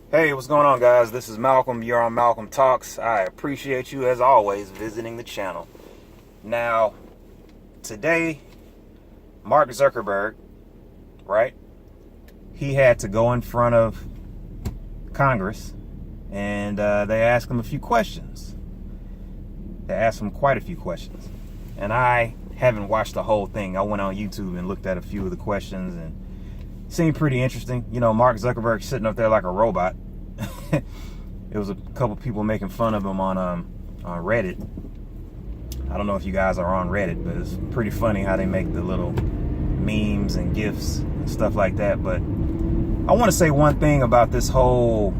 Hey, what's going on, guys? This is Malcolm. You're on Malcolm Talks. I appreciate you, as always, visiting the channel. Now, today, Mark Zuckerberg, right? He had to go in front of Congress, and they asked him a few questions. They asked him quite a few questions. And I haven't watched the whole thing. I went on YouTube and looked at a few of the questions, and seemed pretty interesting. You know, Mark Zuckerberg sitting up there like a robot. It was a couple people making fun of him on Reddit. I don't know if you guys are on Reddit, but it's pretty funny how they make the little memes and GIFs and stuff like that. But I want to say one thing about this whole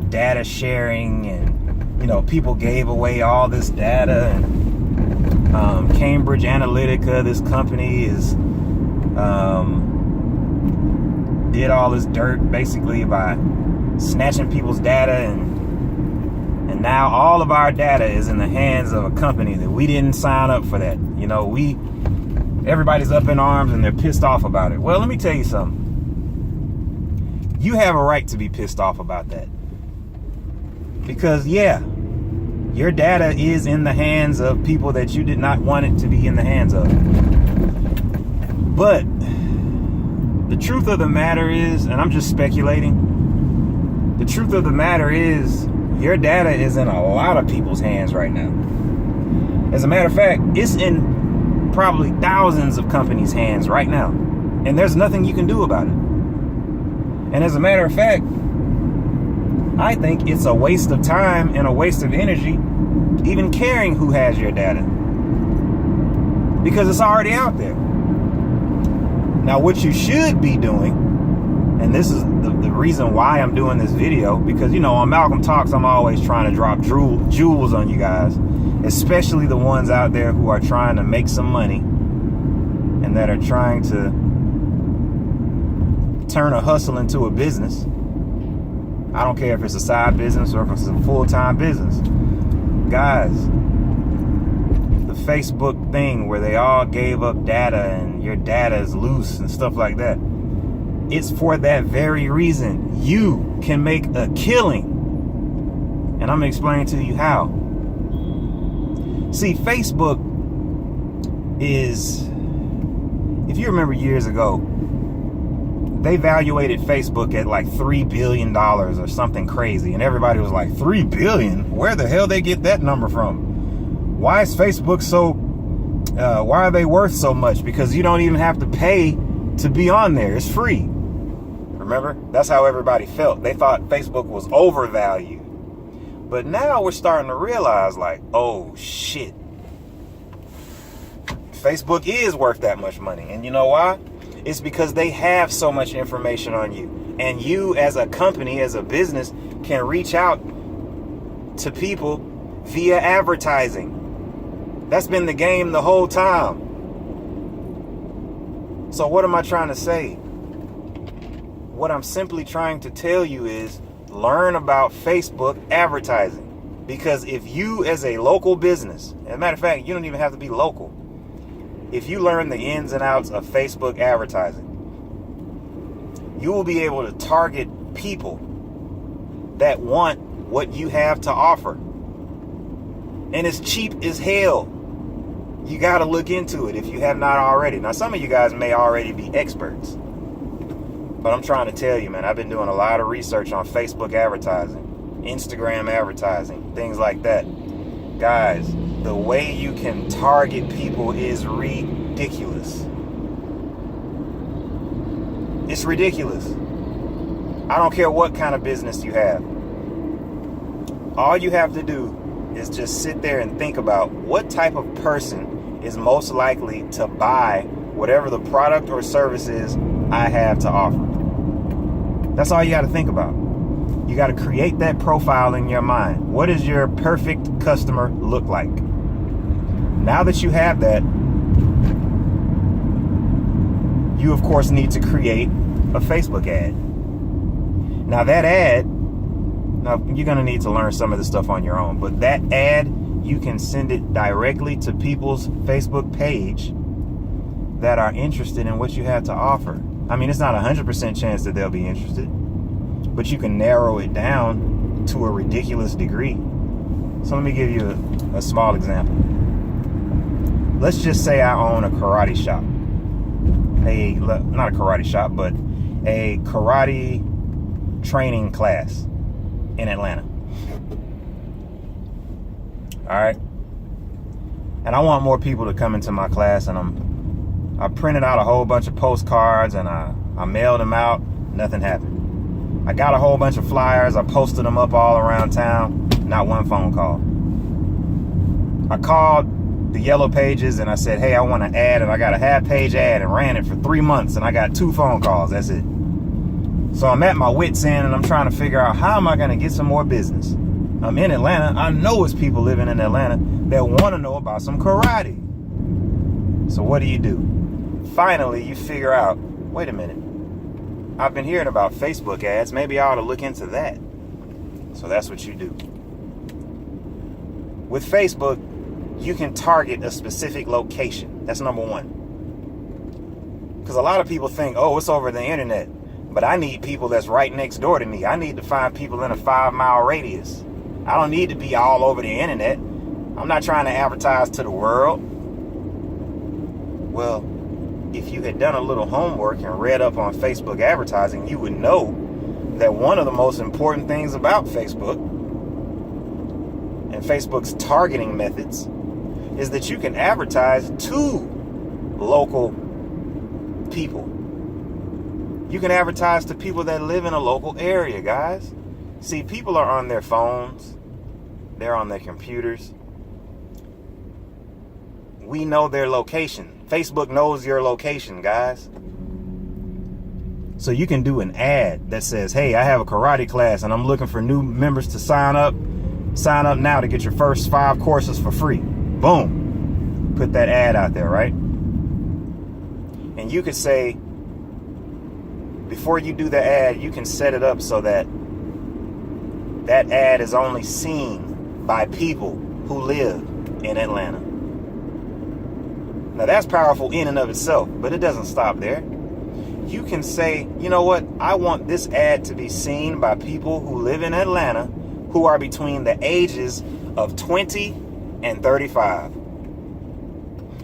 data sharing, and, you know, people gave away all this data, and Cambridge Analytica, this company, is did all this dirt basically by snatching people's data, and now all of our data is in the hands of a company that we didn't sign up for that. You know, everybody's up in arms and they're pissed off about it. Well, let me tell you something. You have a right to be pissed off about that. Because, yeah, your data is in the hands of people that you did not want it to be in the hands of. But the truth of the matter is, and I'm just speculating, the truth of the matter is, your data is in a lot of people's hands right now. As a matter of fact, it's in probably thousands of companies' hands right now. And there's nothing you can do about it. And as a matter of fact, I think it's a waste of time and a waste of energy even caring who has your data, because it's already out there. Now, what you should be doing, and this is the reason why I'm doing this video, because, you know, on Malcolm Talks, I'm always trying to drop jewels on you guys, especially the ones out there who are trying to make some money and that are trying to turn a hustle into a business. I don't care if it's a side business or if it's a full-time business. Guys, the Facebook thing where they all gave up data and your data is loose and stuff like that, it's for that very reason. You can make a killing. And I'm going to explain to you how. See, Facebook is, if you remember years ago, they valuated Facebook at like $3 billion or something crazy. And everybody was like, $3 billion? Where the hell they get that number from? Why is Facebook so, why are they worth so much? Because you don't even have to pay to be on there. It's free. Remember? That's how everybody felt. They thought Facebook was overvalued. But now we're starting to realize, like, oh shit, Facebook is worth that much money. And you know why? It's because they have so much information on you. And you, as a company, as a business, can reach out to people via advertising. That's been the game the whole time. So what am I trying to say? What I'm simply trying to tell you is learn about Facebook advertising. Because if you, as a local business, as a matter of fact, you don't even have to be local. If you learn the ins and outs of Facebook advertising, you will be able to target people that want what you have to offer. And it's cheap as hell. You got to look into it if you have not already. Now, some of you guys may already be experts. But I'm trying to tell you, man, I've been doing a lot of research on Facebook advertising, Instagram advertising, things like that. Guys, the way you can target people is ridiculous. It's ridiculous. I don't care what kind of business you have. All you have to do is just sit there and think about what type of person is most likely to buy whatever the product or service is I have to offer. That's all you got to think about. You got to create that profile in your mind. What does your perfect customer look like? Now that you have that, you of course need to create a Facebook ad. Now that ad, you're going to need to learn some of this stuff on your own, but that ad, you can send it directly to people's Facebook page that are interested in what you have to offer. I mean, it's not a 100% chance that they'll be interested, but you can narrow it down to a ridiculous degree. So let me give you a small example. Let's just say I own a karate shop. Not a karate shop, but a karate training class in Atlanta. All right. And I want more people to come into my class, and I printed out a whole bunch of postcards and I mailed them out. Nothing happened. I got a whole bunch of flyers. I posted them up all around town. Not one phone call. I called the yellow pages and I said, hey, I want an ad, and I got a half-page ad and ran it for 3 months, and I got 2 phone calls. That's it. So I'm at my wit's end, and I'm trying to figure out, how am I going to get some more business? I'm in Atlanta. I know it's people living in Atlanta that want to know about some karate. So what do? Finally, you figure out, wait a minute. I've been hearing about Facebook ads. Maybe I ought to look into that. So that's what you do. With Facebook, you can target a specific location. That's number one. Because a lot of people think, oh, it's over the internet. But I need people that's right next door to me. I need to find people in a 5-mile radius. I don't need to be all over the internet. I'm not trying to advertise to the world. Well, if you had done a little homework and read up on Facebook advertising, you would know that one of the most important things about Facebook and Facebook's targeting methods is that you can advertise to local people. You can advertise to people that live in a local area, guys. See, people are on their phones. They're on their computers. We know their location. Facebook knows your location, guys. So you can do an ad that says, hey, I have a karate class and I'm looking for new members to sign up. Sign up now to get your first 5 courses for free. Boom. Put that ad out there, right? And you could say, before you do the ad, you can set it up so that that ad is only seen by people who live in Atlanta. Now that's powerful in and of itself, but it doesn't stop there. You can say, you know what? I want this ad to be seen by people who live in Atlanta who are between the ages of 20 and 35.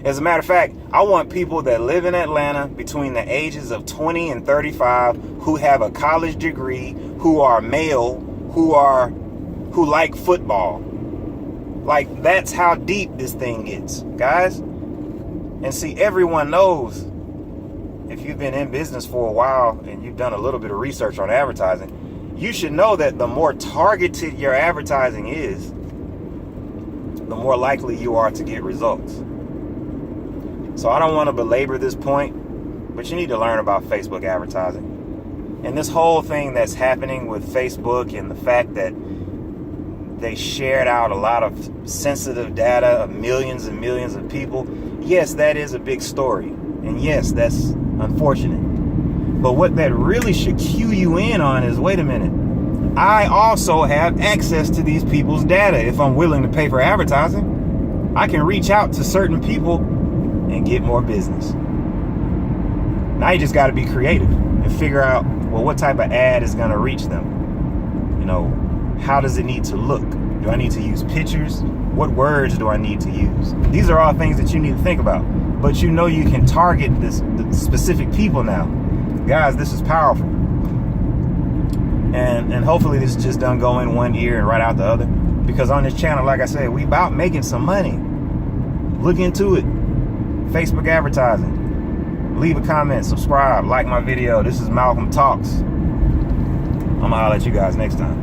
As a matter of fact, I want people that live in Atlanta between the ages of 20 and 35 who have a college degree, who are male, who like football. Like, that's how deep this thing gets, guys. And see, everyone knows, if you've been in business for a while and you've done a little bit of research on advertising, you should know that the more targeted your advertising is, the more likely you are to get results. So I don't want to belabor this point, but you need to learn about Facebook advertising. And this whole thing that's happening with Facebook, and the fact that they shared out a lot of sensitive data of millions and millions of people. Yes, that is a big story. And yes, that's unfortunate. But what that really should cue you in on is, wait a minute, I also have access to these people's data. If I'm willing to pay for advertising, I can reach out to certain people and get more business. Now you just got to be creative and figure out, well, what type of ad is going to reach them? You know, how does it need to look? Do I need to use pictures? What words do I need to use? These are all things that you need to think about. But you know you can target the specific people now. Guys, this is powerful. And hopefully this just doesn't go in one ear and right out the other. Because on this channel, like I said, we about making some money. Look into it. Facebook advertising. Leave a comment, subscribe, like my video. This is Malcolm Talks. I'm gonna holler at you guys next time.